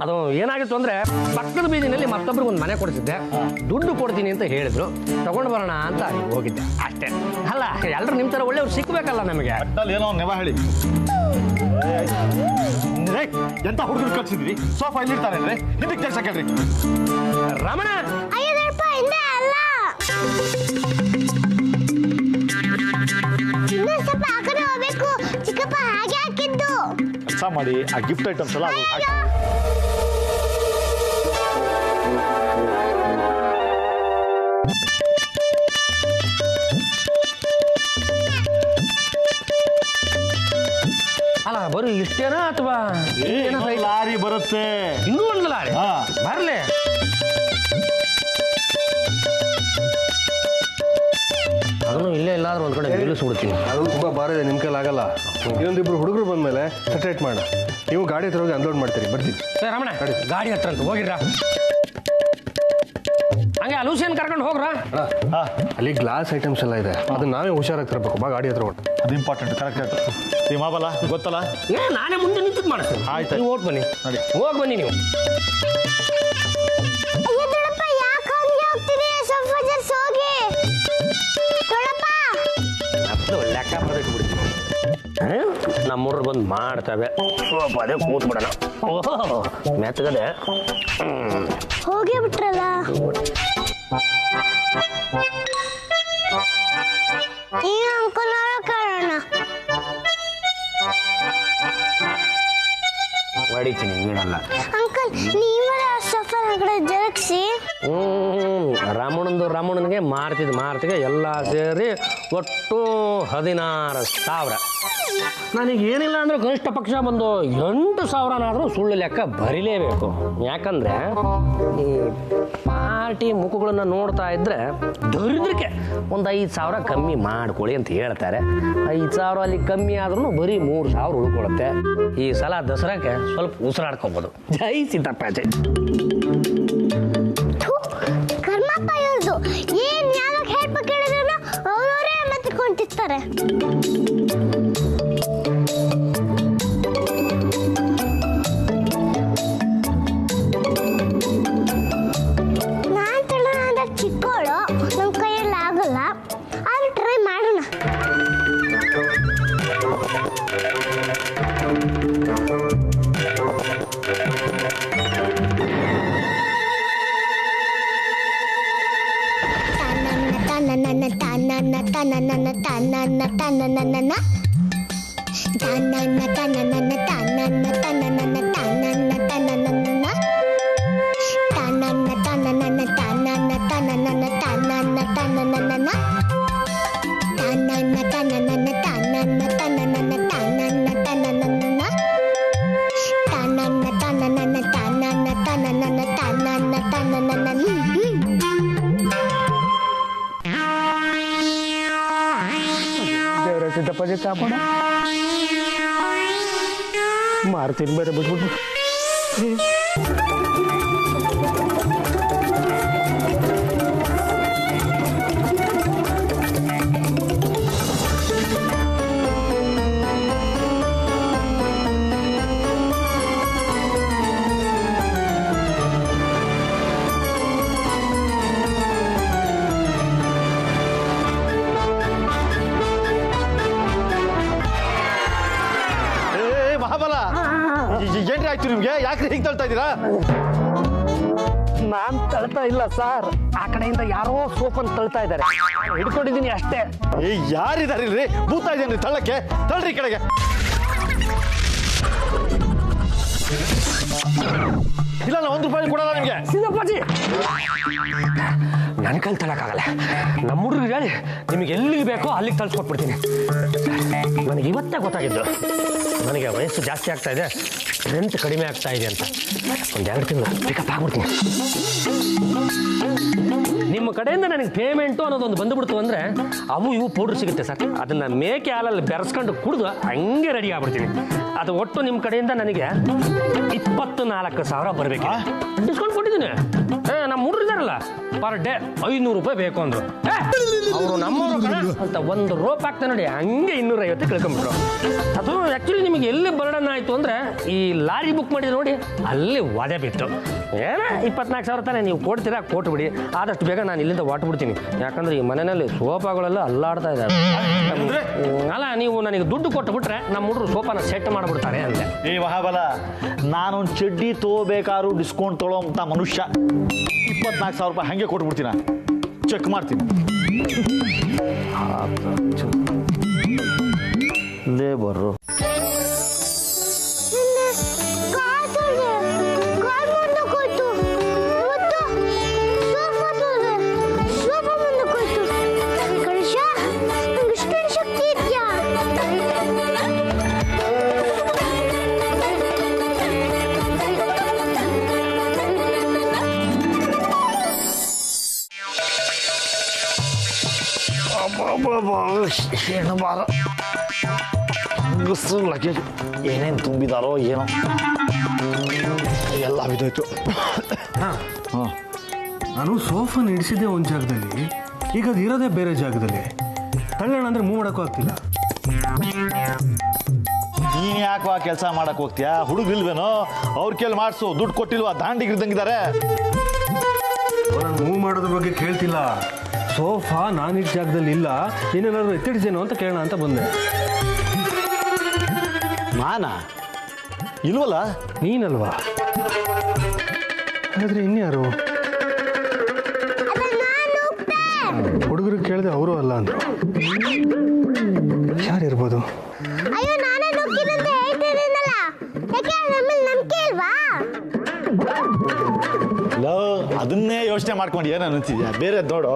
ಅದು ಏನಾಗಿತ್ತು ಅಂದ್ರೆ ಪಕ್ಕದ ಬೀದಿನಲ್ಲಿ ಮತ್ತೊಬ್ರಿಗೆ ಒಂದು ಮನೆ ಕೊಡಿಸಿದ್ದೆ, ದುಡ್ಡು ಕೊಡ್ತೀನಿ ಅಂತ ಹೇಳಿದ್ರು, ತಗೊಂಡು ಬರೋಣ ಅಂತ ಹೋಗಿದ್ದೆ ಅಷ್ಟೇ. ಅಲ್ಲ ಎಲ್ಲರೂ ನಿಮ್ಮ ಥರ ಒಳ್ಳೆಯವ್ರು ಸಿಕ್ಬೇಕಲ್ಲ ನಮಗೆ. ಏನೋ ನೆವ ಹೇಳಿ ಎಂತ ಹುಡುಗರು ಕಳ್ಸಿದ್ರಿ, ಸೋಫಾ ಇಲ್ಲಿರ್ತಾರೇನ್ರಿ, ನಿಮಗೆ ಕೆಲಸ ಕೇಳ್ರಿ. ರಮಣ ಚಿಕ್ಕಪ್ಪ ಹಾಗೆ ಹಾಕಿದ್ದು. ಕೆಲಸ ಮಾಡಿ ಆ ಗಿಫ್ಟ್ ಐಟಮ್ಸ್ ಎಲ್ಲ ಅಲ್ಲ ಬರೀ ಇಷ್ಟೇನಾ ಅಥವಾ ಲಾರಿ ಬರುತ್ತೆ? ಇನ್ನೂ ಒಂದು ಲಾರಿ ಬರ್ಲಿ. ಅದನ್ನು ಇಲ್ಲೇ ಇಲ್ಲಾದ್ರೂ ಒಂದು ಕಡೆ ನಿಲ್ಲಿಸ್ಬಿಡ್ತೀನಿ. ಅದು ತುಂಬ ಭಾರ ಇದೆ, ನಿಮ್ಮ ಕೈಲಿ ಆಗಲ್ಲ. ಇನ್ನೊಂದಿಬ್ರು ಹುಡುಗರು ಬಂದಮೇಲೆ ಸೆಟ್ರೇಟ್ ಮಾಡ. ನೀವು ಗಾಡಿ ಹತ್ರ ಹೋಗಿ ಅನ್ಲೋಡ್ ಮಾಡ್ತೀರಿ, ಬರ್ತೀವಿ. ರಮಣ ಗಾಡಿ ಹತ್ರ ಅಂತ ಹೋಗಿಡ್ರ, ಹಂಗೆ ಅಲೂಸಿಯನ್ ಕರ್ಕೊಂಡು ಹೋಗ್ರ. ಅಲ್ಲಿ ಗ್ಲಾಸ್ ಐಟಮ್ಸ್ ಎಲ್ಲ ಇದೆ, ಅದನ್ನ ನಾವೇ ಹುಷಾರಾಗಿ ತರಬೇಕು. ಬಾ ಗಾಡಿ ಹತ್ರ ಹೊಟ್ಟು. ಅದು ಇಂಪಾರ್ಟೆಂಟ್, ಕರೆಕ್ಟ್. ನೀವು ಮಾಡಲ್ಲ ಗೊತ್ತಲ್ಲ, ನಾನೇ ಮುಂದೆ ನಿಂತಿದ್ದು ಮಾಡಿಸ್ತೀನಿ. ಆಯ್ತು, ನೀವು ಓಟ್ ಬನ್ನಿ, ನೋಡಿ ಹೋಗಿ ಬನ್ನಿ ನೀವು. ಲೆಕ್ಕ ಬರಬೇಕು ಬಿಡ್ತೀನಿ, ನಮ್ಮೂರ್ಗೆ ಬಂದು ಮಾಡ್ತವೆ. ಸ್ವಲ್ಪ ಅದೇ ಕೂತ್ ಬಿಡೋಣ. ಓಹೋ ಮೆತ್ತಗದೆ ಹೋಗಿ ಬಿಟ್ರಲ್ಲ. ಈ ಅಂಕಲ್ ಕಾರಣ ಹೊಡಿತೀನಿ, ನೀಡಲ್ಲ. ಅಂಕಲ್ ನೀವೇ ಸಫರ್ ಕಡೆ ಜರಗಿಸಿ. ರಾಮಣ್ಣನಿಗೆ ಮಾರ್ತಿಗೆ ಎಲ್ಲ ಸೇರಿ ಒಟ್ಟು 16,000. ನನಗೆ ಏನಿಲ್ಲ ಅಂದ್ರೆ ಗರಿಷ್ಠ ಪಕ್ಷ ಬಂದು 8,000ನಾದ್ರೂ ಸುಳ್ಳು ಲೆಕ್ಕ ಬರೀಲೇಬೇಕು. ಯಾಕಂದ್ರೆ ಈ ಪಾರ್ಟಿ ಮುಖಗಳನ್ನ ನೋಡ್ತಾ ಇದ್ರೆ ದರಿದ್ರಕ್ಕೆ ಒಂದು 5,000 ಕಮ್ಮಿ ಮಾಡ್ಕೊಳ್ಳಿ ಅಂತ ಹೇಳ್ತಾರೆ. 5,000 ಅಲ್ಲಿ ಕಮ್ಮಿ ಆದ್ರೂ ಬರೀ 3,000 ಉಳ್ಕೊಳುತ್ತೆ. ಈ ಸಲ ದಸರಾಕ್ಕೆ ಸ್ವಲ್ಪ ಉಸಿರಾಡ್ಕೋಬಹುದು. ಜೈ ಸಿದ್ದಪ್ಪಾಜಿ. ಕರ್ಮಪ್ಪ ಇವ್ರದು ಏನ್ ಯಾವಾಗ ಹೆಲ್ಪ್ ಕೇಳಿದ್ರು ಅವರವರೇ ಮತ್ತೆ ಕೊಂತಿರ್ತಾರೆ. ನಾನ್ ತಿಳ್ದ ಚಿಕ್ಕವಳು, ನಮ್ಮ ಕೈಯಲ್ಲಿ ಆಗಲ್ಲ, ಆದ್ರೆ ಟ್ರೈ ಮಾಡೋಣ. ಸಿದ್ದಪ್ಪಾಜಿ ಕಾಪಾಡ ಮಾರ್ತೀನಿ ಬೇರೆ ಬಿಟ್ಬಿಟ್ಟು. ಏನ್ರಿ ಆಯ್ತು ನಿಮ್ಗೆ? ಯಾಕ್ರಿ ಹೀಗೆ ತಳ್ತಾ ಇದ್ದೀರಾ? ನಾನ್ ತಳ್ತಾ ಇಲ್ಲ ಸರ್, ಆ ಕಡೆಯಿಂದ ಯಾರೋ ಸೋಫನ್ ತಳ್ತಾ ಇದ್ದಾರೆ, ಹಿಡ್ಕೊಂಡಿದ್ದೀನಿ ಅಷ್ಟೇ. ಯಾರಿದಾರಿಲ್ರಿ? ಭೂತ ಇದೇನ್ರಿ ತಳ್ಳಕ್ಕೆ? ತಳ್ರಿ ಕಡೆಗೆ. ಇಲ್ಲ, ನಾ 1 ರೂಪಾಯಿ ಕೊಡಲ್ಲ ನಿಮ್ಗೆ. ಸಿದ್ದಪ್ಪಾಜಿ ನನ್ನ ಕೈಲಿ ತಳ್ಳಕ್ಕಾಗಲ್ಲ. ನಮ್ಮ ಹುಡುಗರಿಗೆ ಹೇಳಿ ನಿಮಗೆ ಎಲ್ಲಿಗೆ ಬೇಕೋ ಅಲ್ಲಿಗೆ ತಳ್ಸ್ಕೊಟ್ಬಿಡ್ತೀನಿ. ನನಗೆ ಇವತ್ತೇ ಗೊತ್ತಾಗಿದ್ದು, ನನಗೆ ವಯಸ್ಸು ಜಾಸ್ತಿ ಆಗ್ತಾ ಇದೆ, ಸ್ಟ್ರೆಂತ್ ಕಡಿಮೆ ಆಗ್ತಾ ಇದೆ ಅಂತ. 1-2 ತಿಂಗಳು ಪಿಕಪ್ ಆಗ್ಬಿಡ್ತೀನಿ. ನಿಮ್ಮ ಕಡೆಯಿಂದ ನನಗೆ ಪೇಮೆಂಟು ಅನ್ನೋದೊಂದು ಬಂದುಬಿಡ್ತು ಅಂದರೆ ಅವು ಇವು ಪೌಡ್ರ್ ಸಿಗುತ್ತೆ ಸರ್, ಅದನ್ನು ಮೇಕೆ ಹಾಲಲ್ಲಿ ಬೆರೆಸ್ಕೊಂಡು ಕುಡಿದು ಹಂಗೆ ರೆಡಿ ಆಗ್ಬಿಡ್ತೀನಿ. ಅದು ಒಟ್ಟು ನಿಮ್ಮ ಕಡೆಯಿಂದ ನನಗೆ 24,000 ಬರಬೇಕು. ಡಿಸ್ಕೌಂಟ್ ಕೊಟ್ಟಿದ್ದೀನಿ. ನಮ್ಮ ಹುಡುಗರು ಇದಾರಲ್ಲ, ಪರ್ ಡೇ 500 ರೂಪಾಯಿ ಬೇಕು ಅಂದ್ರು. ಅವರು ನಮ್ಮವರು ಕಣ ಅಂತ ಒಂದು ರೋಪ್ ಆಗ್ತಾ ನೋಡಿ, ಹಂಗೆ 250 ಕಳ್ಕೊಂಡ್ಬಿಟ್ರು. ಅದು ಆ್ಯಕ್ಚುಲಿ ನಿಮಗೆ ಎಲ್ಲಿ ಬರ್ಡನ್ ಆಯಿತು ಅಂದರೆ ಈ ಲಾರಿ ಬುಕ್ ಮಾಡಿದ್ರೆ ನೋಡಿ, ಅಲ್ಲಿ ಒದೆ ಬಿತ್ತು. ಏನೋ 24,000 ತಾನೇ ನೀವು ಕೊಡ್ತೀರಾ, ಕೊಟ್ಬಿಡಿ. ಆದಷ್ಟು ಬೇಗ ನಾನು ಇಲ್ಲಿಂದ ಹೊಟ್ಬಿಡ್ತೀನಿ. ಯಾಕಂದ್ರೆ ಈ ಮನೆಯಲ್ಲಿ ಸೋಫಾಗಳೆಲ್ಲ ಅಲ್ಲಾಡ್ತಾ ಇದ್ದಾರೆ. ಅಲ್ಲ, ನೀವು ನನಗೆ ದುಡ್ಡು ಕೊಟ್ಟುಬಿಟ್ರೆ ನಮ್ಮ ಹುಡುಗರು ಸೋಫಾನ ಸೆಟ್ ಮಾಡಿಬಿಡ್ತಾರೆ ಅಂದೆ. ಏ ಮಹಾಬಲ, ನಾನೊಂದು ಚಡ್ಡಿ ತಗೋಬೇಕಾದ್ರೂ ಡಿಸ್ಕೌಂಟ್ ತೊಗೊಳ್ಳೋಂಥ ಮನುಷ್ಯ. 24,000 ರೂಪಾಯಿ ಹಾಗೆ ಕೊಟ್ಬಿಡ್ತೀನ, ಚೆಕ್ ಮಾಡ್ತೀನಿ. ಲೇಬರು ಏನು ಬಾರ ಲಗೇಜ್ ಏನೇನು ತುಂಬಿದಾರೋ ಏನೋ ಎಲ್ಲ ಬಿದ್ದೋಯ್ತು. ನಾನು ಸೋಫಾ ಇಡಿಸಿದ್ದೆ ಒಂದು ಜಾಗದಲ್ಲಿ, ಈಗ ಅದು ಇರೋದೇ ಬೇರೆ ಜಾಗದಲ್ಲಿ. ತಳ್ಳೋಣ ಅಂದ್ರೆ ಮೂವ್ ಮಾಡೋಕ್ಕೂ ಆಗ್ತಿಲ್ಲ. ನೀನು ಯಾಕೋ ಕೆಲಸ ಮಾಡಕ್ ಹೋಗ್ತೀಯಾ? ಹುಡುಗಿಲ್ವೇನೋ, ಅವ್ರ ಕೇಳಿ ಮಾಡಿಸು. ದುಡ್ಡು ಕೊಟ್ಟಿಲ್ವಾ? ದಾಂಡಿಗಿರ್ದಂಗಿದ್ದಾರೆ. ನಾನು ಮೂವ್ ಮಾಡೋದ್ರ ಬಗ್ಗೆ ಕೇಳ್ತಿಲ್ಲ. ಸೋಫಾ ನಾನಿದ್ದ ಜಾಗದಲ್ಲಿ ಇಲ್ಲ, ಏನೇನಾದ್ರು ಎತ್ತಿಡ್ಸೇನೋ ಅಂತ ಕೇಳೋಣ ಅಂತ ಬಂದೆ. ನಾನಾ? ಇಲ್ವಲ್ಲ. ನೀನಲ್ವಾ? ಆದ್ರೆ ಇನ್ಯಾರು? ಹುಡುಗರು ಕೇಳಿದೆ, ಅವರು ಅಲ್ಲ ಅಂದ್ರು. ಯಾರಿರ್ಬೋದು? ಅಯ್ಯೋ, ನಾನೇ ನುಗ್ಗಿನಂತ ಹೇಳ್ತಿದ್ದೀನಲ್ಲ, ಯಾಕೆ ನಮ್ಮಲ್ಲಿ ನಂಬಿಕೆ ಇಲ್ವಾ? ಅದನ್ನೇ ಯೋಚನೆ ಮಾಡ್ಕೊಂಡು ಏನು ಅನ್ನಿಸ್ತಿದ್ಯಾ? ಬೇರೆ ನೋಡು.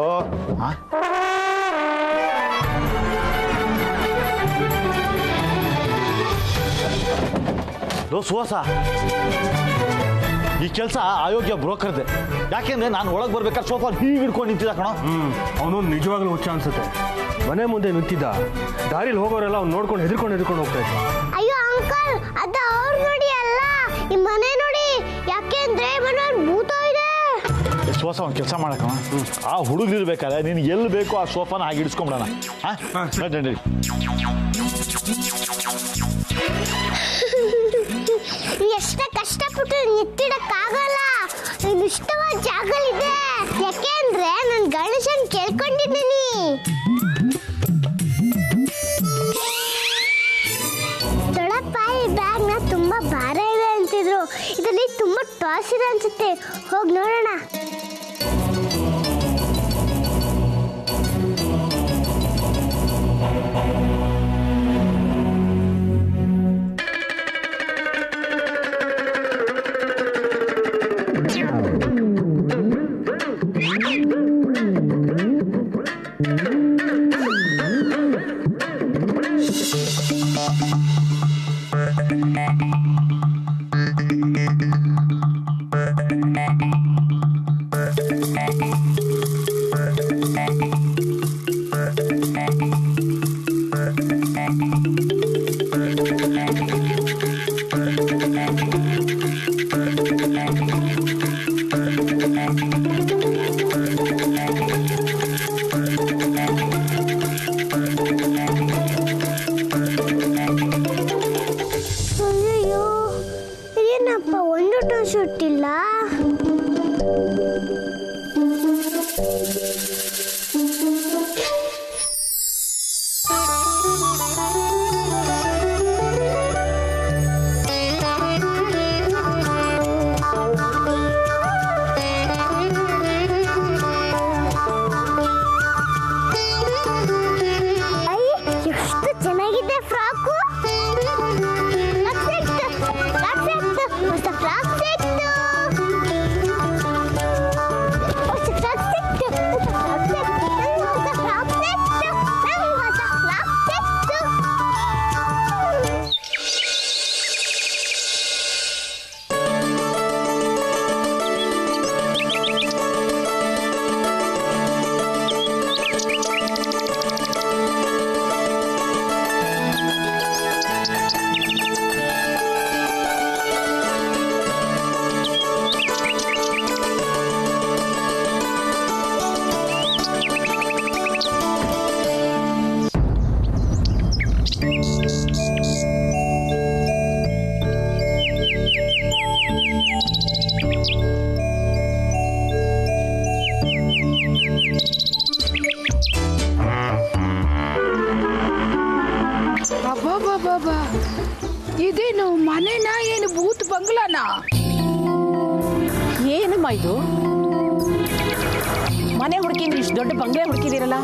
ಸುವಾಸ, ಈ ಕೆಲಸ ಅಯೋಗ್ಯ ಬ್ರೋಕರ್ದೆ. ಯಾಕೆಂದ್ರೆ ನಾನು ಒಳಗೆ ಬರ್ಬೇಕಾದ್ರೆ ಸೋಫಾ ಹೀಗೆ ಹಿಡ್ಕೊಂಡು ನಿಂತಿದ್ದ ಕಣೋ. ಅವನು ನಿಜವಾಗ್ಲೂ ಹುಚ್ಚ ಅನ್ಸುತ್ತೆ. ಮನೆ ಮುಂದೆ ನಿಂತಿದ್ದ, ದಾರಿಲಿ ಹೋಗೋರೆಲ್ಲ ಅವ್ನು ನೋಡ್ಕೊಂಡು ಹೆದರ್ಕೊಂಡು ಹೋಗ್ತಾ ಇದ್ದ. ಅಯ್ಯೋ ಅಂಕಲ್, ಅದು ಅವ್ರು ನೋಡಿ ಅಲ್ಲ, ಈ ಮನೆ ನೋಡಿ. ಯಾಕೆಂದ್ರೆ ಮನೆಯಲ್ಲಿ ಭೂತ ಇದೆ. ಸೋಫಾ ಒಂದು ಕೆಲಸ ಮಾಡಕ್ಕ, ಆ ಹುಡುಗಿರ್ಬೇಕಾದ್ರೆ ನೀನು ಎಲ್ಲಿ ಬೇಕೋ ಆ ಸೋಫಾನ ಹಾಗೆ ಇಡಿಸ್ಕೊಂಬಿಡೋಣ. ಎಷ್ಟೇ ಕಷ್ಟಪಟ್ಟು ಎತ್ತಿಡಕ್ಕಾಗಲ್ಲ. ಇಷ್ಟವಾದ ಜಾಗಲಿದೆ. ಯಾಕೆಂದ್ರೆ ನಾನು ಗಣೇಶನ್ ಕೇಳ್ಕೊಂಡಿದ್ದೀನಿ. ದೊಡ್ಡಪ್ಪ ಈ ಬ್ಯಾಗ್ನ ತುಂಬಾ ಭಾರ ಇದೆ ಅಂತಿದ್ರು. ಇದರಲ್ಲಿ ತುಂಬಾ ಟಾಸ್ ಇದೆ ಅನ್ಸುತ್ತೆ. ಹೋಗಿ ನೋಡೋಣ. ಸುಟ್ಟಿಲ್ಲ. ಎಷ್ಟು ಚೆನ್ನಾಗಿದೆ ಫ್ರಾಕು. ಫ್ರಾಕ್ ಏನಮ್ಮ ಇದು? ಮನೆ ಹುಡುಕಿದ್ರೆ ಇಷ್ಟು ದೊಡ್ಡ ಬಂಗ್ಲೆ ಹುಡುಕಿದಿರಲ್ಲ,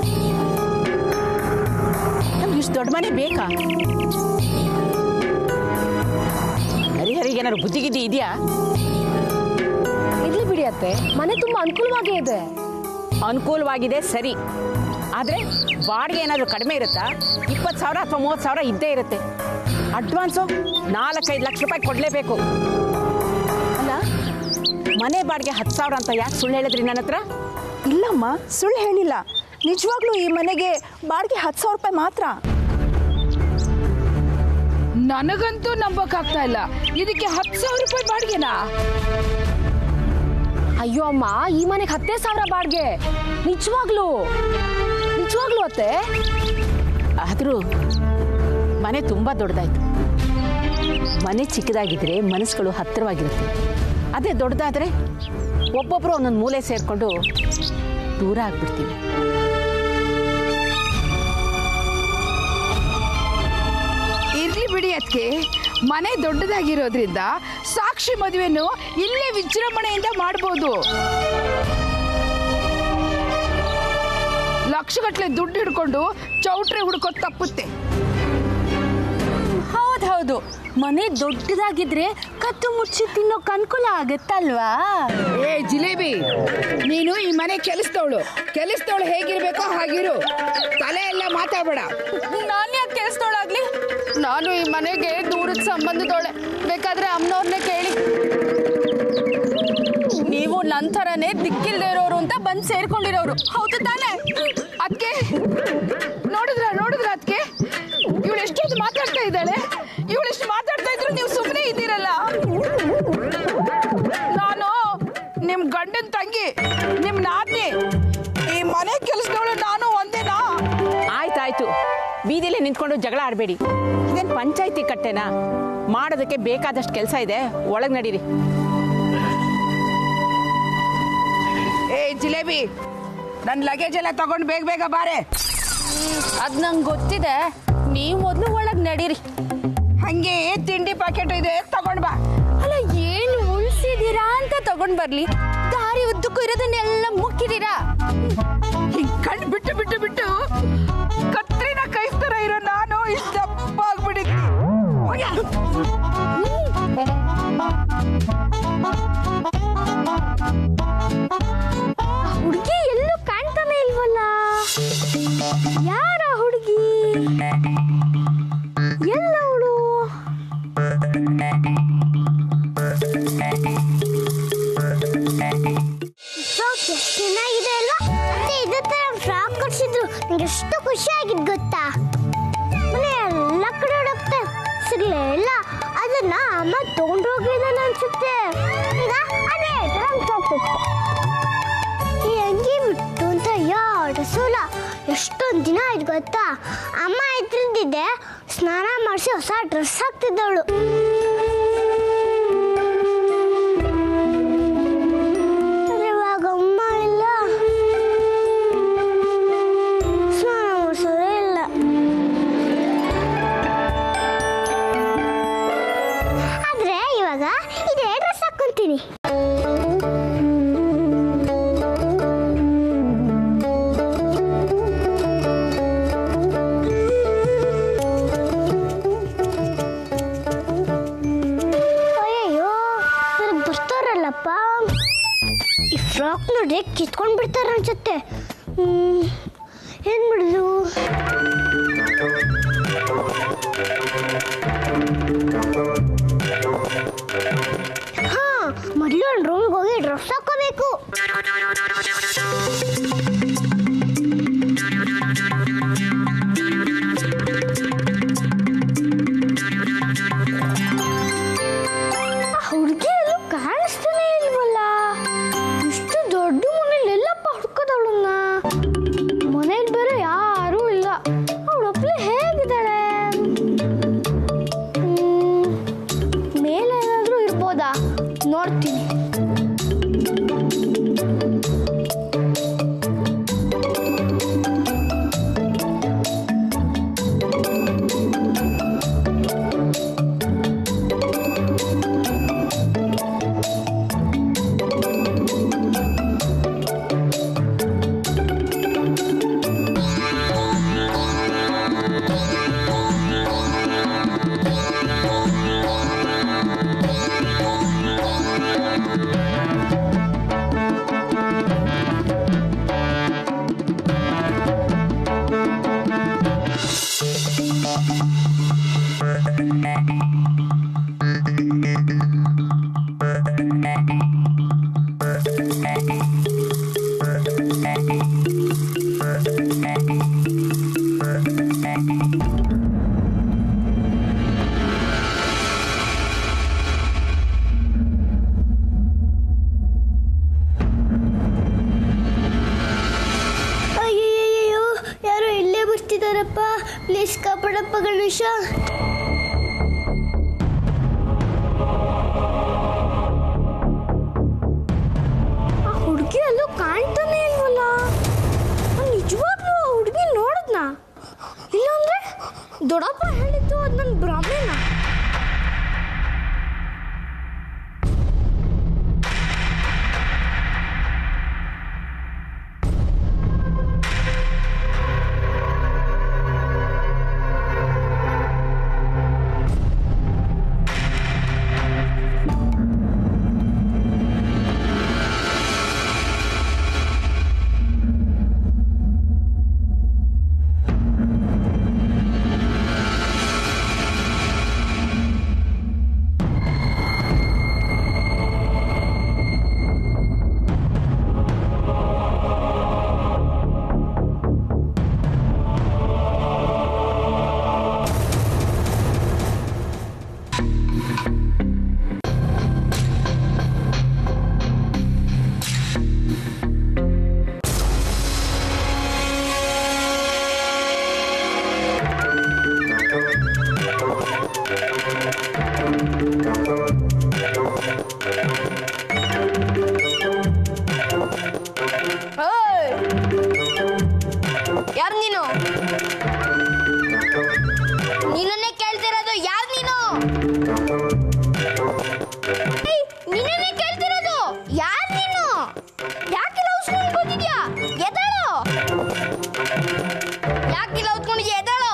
ನಮ್ಗೆ ಇಷ್ಟು ದೊಡ್ಡ ಮನೆ ಬೇಕಾ? ಹರಿಹರಿಗೆ ಏನಾದ್ರು ಬುದ್ಧಿಗಿದ್ದಿ ಇದೆಯಾ? ಇರ್ಲಿ ಬಿಡಿ ಅತ್ತೆ, ಮನೆ ತುಂಬಾ ಅನುಕೂಲವಾಗೇ ಇದೆ. ಅನುಕೂಲವಾಗಿದೆ ಸರಿ, ಆದರೆ ಬಾಡಿಗೆ ಏನಾದರೂ ಕಡಿಮೆ ಇರುತ್ತಾ? 20,000 ಅಥವಾ 30,000 ಇದ್ದೇ ಇರುತ್ತೆ. ಅಡ್ವಾನ್ಸು 4-5 ಲಕ್ಷ ರೂಪಾಯಿ ಕೊಡಲೇಬೇಕು. ಅಲ್ಲ, ಮನೆ ಬಾಡಿಗೆ 10,000 ಅಂತ ಯಾಕೆ ಸುಳ್ಳು ಹೇಳಿದ್ರಿ ನನ್ನ ಹತ್ರ? ಇಲ್ಲಮ್ಮ, ಸುಳ್ಳು ಹೇಳಿಲ್ಲ. ನಿಜವಾಗ್ಲೂ ಈ ಮನೆಗೆ ಬಾಡಿಗೆ 10,000 ರೂಪಾಯಿ ಮಾತ್ರ. ನನಗಂತೂ ನಂಬಕ್ಕಾಗ್ತಾ ಇಲ್ಲ. ಇದಕ್ಕೆ 10,000 ರೂಪಾಯಿ ಬಾಡಿಗೆನಾ? ಅಯ್ಯೋ ಅಮ್ಮ, ಈ ಮನೆಗೆ 10,000 ಬಾಡಿಗೆ. ನಿಜವಾಗ್ಲೂ ಅತ್ತೆ. ಆದರೂ ಮನೆ ತುಂಬ ದೊಡ್ಡದಾಯ್ತು. ಮನೆ ಚಿಕ್ಕದಾಗಿದ್ರೆ ಮನಸ್ಸುಗಳು ಹತ್ತಿರವಾಗಿರುತ್ತೆ. ಅದೇ ದೊಡ್ಡದಾದರೆ ಒಬ್ಬೊಬ್ಬರು ಒಂದೊಂದು ಮೂಲೆ ಸೇರಿಕೊಂಡು ದೂರ ಆಗ್ಬಿಡ್ತೀವಿ. ಇರ್ಲಿ ಬಿಡಿ ಅದಕ್ಕೆ. ಮನೆ ದೊಡ್ಡದಾಗಿರೋದ್ರಿಂದ ಸಾಕ್ಷಿ ಮದುವೆನು ಇಲ್ಲೇ ವಿಜೃಂಭಣೆಯಿಂದ ಮಾಡ್ಬೋದು. ಲಕ್ಷಗಟ್ಟಲೆ ದುಡ್ಡು ಹಿಡ್ಕೊಂಡು ಚೌಟ್ರಿ ಹುಡ್ಕೋದು ತಪ್ಪುತ್ತೆ. ಹೌದು, ಮನೆ ದೊಡ್ಡದಾಗಿದ್ರೆ ಕತ್ತು ಮುಚ್ಚಿ ತಿನ್ನೋಕ್ ಅನುಕೂಲ ಆಗತ್ತಲ್ವಾ? ಏ ಜಿಲೇಬಿ, ನೀನು ಈ ಮನೆ ಕೆಲಸದವಳು ಹೇಗಿರ್ಬೇಕೋ ಹಾಗಿರು. ತಲೆ ಎಲ್ಲ ಮಾತಾಡಬೇಡ. ನಾನು ಯಾಕೆ ಕೆಲಸದವಳಾಗ್ಲಿ? ನಾನು ಈ ಮನೆಗೆ ದೂರದ ಸಂಬಂಧದವಳೆ. ಬೇಕಾದ್ರೆ ಅಮ್ಮನವ್ರನ್ನೇ ಕೇಳಿ. ನೀವು ನನ್ನ ಥರನೇ ದಿಕ್ಕಿಲ್ದೇ ಇರೋರು ಅಂತ ಬಂದು ಸೇರ್ಕೊಂಡಿರೋರು, ಹೌದು ತಾನೇ? ಅದಕ್ಕೆ ನೋಡಿದ್ರ ಅದಕ್ಕೆ ಇವಳು ಎಷ್ಟೊಂದು ಮಾತಾಡ್ತಾ ಇದ್ದಾಳೆ. ಇವಳೆಷ್ಟು ಮಾತಾಡ್ತಾ ಇದ್ರು ನೀವು ಸುಮ್ಮನೆ ಇದ್ದೀರಲ್ಲ. ನಾನು ನಿಮ್ ಗಂಡನ ತಂಗಿ, ನಿಮ್ ನಾದ್ನಿ, ಈ ಮನೆ ಕೆಲಸದವಳು ನಾನು ಒಂದೇನಾ? ಆಯ್ತಾಯ್ತು, ಬೀದಿಲೇ ನಿಂತ್ಕೊಂಡು ಜಗಳ ಆಡಬೇಡಿ. ಇದೇನು ಪಂಚಾಯತಿ ಕಟ್ಟೆನಾ? ಮಾಡೋದಕ್ಕೆ ಬೇಕಾದಷ್ಟು ಕೆಲಸ ಇದೆ, ಒಳಗೆ ನಡೀರಿ. ಏ ಜಿಲೇಬಿ, ನನ್ನ ಲಗೇಜ್ ಎಲ್ಲ ತಗೊಂಡು ಬೇಗ ಬಾರೆ. ಅದ್ ನಂಗೆ ಗೊತ್ತಿದೆ, ನೀವು ಮೊದಲು ಒಳಗೆ ನಡೀರಿ. ಹಂಗೆ ತಿಂಡಿ ಪ್ಯಾಕೆಟ್ ಇದೆ, ತಗೊಂಡ್ ಬಾ. ಅಲ್ಲ, ಏನು ಉಳಿಸಿದೀರಾ ಅಂತ ತಗೊಂಡ್ ಬರ್ಲಿ? ದಾರಿ ಉದ್ದಕ್ಕೂ ಇರೋದನ್ನೆಲ್ಲ ಮುಕ್ಕಿದೀರಾ? ಹಿಂಗ್ ಕಣ್ ಬಿಟ್ಟು ಕತ್ರಿನ ಕೈಸ್ತರ ಇರೋ ನಾನು ಇಷ್ಟ ದಪ್ಪ ಆಗ್ಬಿಟ್ಟಿದ್ದೆ. ಹುಡುಗಿ ಎಲ್ಲೂ ಕಾಣ್ತಾನೆ ಇಲ್ವಲ್ಲ? ಯಾರ ಹುಡುಗಿ? ಎಲ್ಲವಳು? ಫ್ರಾಕ್ ಎಷ್ಟು ಚೆನ್ನಾಗಿದೆ ಅಲ್ವಾ? ಮತ್ತೆ ಇದೇ ತರ ಫ್ರಾಕ್ ಕೊಡ್ಸಿದ್ರು ನಂಗೆ ಎಷ್ಟು ಖುಷಿ ಆಗಿದ್ ಗೊತ್ತಾ? ಮನೆ ಎಲ್ಲ ಕಡೆ ಹುಡುಕ್ತೆ, ಸಿಗ್ಲೇ ಇಲ್ಲ. ಅದನ್ನ ಅಮ್ಮ ತಗೊಂಡೋಗಿದ್ದಾನೆ ಅನ್ಸುತ್ತೆ. ಈಗ ಅದೇ ಫ್ರಾಕ್ ಈ ಅಂಗಿ ಬಿಟ್ಟು ಅಂತ ಎರಡು ಸಲ ಎಷ್ಟೊಂದು ದಿನ ಆಯ್ತು ಗೊತ್ತಾ? ಅಮ್ಮ ಇದ್ರದ್ದಿದ್ದೆ ಸ್ನಾನ ಮಾಡಿಸಿ ಹೊಸ ಡ್ರೆಸ್ ಹಾಕ್ತಿದ್ದವಳು. ಇವಾಗ ಅಮ್ಮ ಇಲ್ಲ, ಸ್ನಾನ ಮಾಡಿಸೋದೇ ಇಲ್ಲ. ಆದ್ರೆ ಇವಾಗ ಇದೇ ಡ್ರೆಸ್ ಹಾಕೊಂತೀನಿ. ಈ ಫ್ರಾಕ್ ನೋಡಿ ಕಿತ್ಕೊಂಡ್ ಬಿಡ್ತಾರ ಅನ್ಸುತ್ತೆ. ಏನ್ ಮಾಡುದು? ಹಾ, ಮೊದಲು ಒಂದು ರೂಮ್ಗೆ ಹೋಗಿ ಡ್ರೆಸ್ ಹಾಕೋಬೇಕು. ಹುಡುಗಿ ಎಲ್ಲೂ ಕಾಣಿಸ್ತಾನೆ ಇಲ್ವಲ್ಲ? ಇಷ್ಟು ದೊಡ್ಡ ಮನೇಲಿ ಎಲ್ಲಪ್ಪ ಹುಡ್ಕೋದವಳನ್ನ? ಮನೇಲಿ ಬೇರೆ ಯಾರೂ ಇಲ್ಲ. ಅವಳೊಬ್ಳೆ ಹೇಗಿದ್ದಾಳೆ? ಅಯ್ಯಯ್ಯೋ ಯಾರೋ ಇಲ್ಲೇ ಬರ್ತಿದಾರಪ್ಪ. ಪ್ಲೀಸ್ ಕಾಪಾಡಪ್ಪ ಗಣೇಶ. ಆ ಹುಡುಗಿ ಅಲ್ಲೂ ಕಾಣ್ತಾನೆ ಇಲ್ವಲ್ಲ. ನಿಜವಾಗ್ಲೂ ಆ ಹುಡುಗಿ ನೋಡಿದ್ನಾ? ಇಲ್ಲಾಂದ್ರೆ ದೊಡ್ಡಪ್ಪ ಹೇಳಿದ್ದು ಅದು ನನ್ನ ಭ್ರಮೆನಾ? ಯಾರು ನೀನು? ನಿನ್ನನ್ನೇ ಕೇಳ್ತಿರೋದು. ಯಾರು ನೀನು? ನಿನ್ನನ್ನೇ ಕೇಳ್ತಿರೋದು. ಯಾರು ನೀನು? ಯಾಕಿಲ್ಲ ಉಸ್ಕೊಂಡು ಕೂತಿದ್ಯಾ? ಎದ್ದೇಳು. ಯಾಕಿಲ್ಲ ಉತ್ಕೊಂಡಿದ್ಯಾ? ಎದ್ದೇಳು.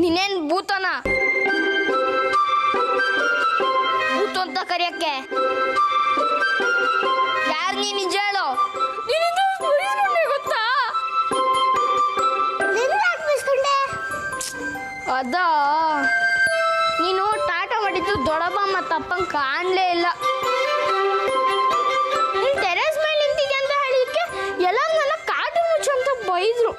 ನೀನೇನ್ ಭೂತನ ಭೂತ ಅಂತ ಕರೆಯಕ್ಕೆ? ಯಾರು ನೀ ನಿಜ ಹೇಳು. ಗೊತ್ತಾ ಅದ ನೀನು ಟಾಟಾ ಮಾಡಿದ್ದು ದೊಡ್ಡಪ್ಪ ಮತ್ತಪ್ಪಂಗೆ ಕಾಣಲೇ ಇಲ್ಲ. ನೀನು ಟೆರೆಸ್ ಮೇಲೆ ನಿಂತಿದ್ದೆ ಅಂತ ಹೇಳಿದಕ್ಕೆ ಎಲ್ಲ ನನ್ನ ಕಾಟು ಮುಚ್ಚು ಅಂತ ಬೈದ್ರು.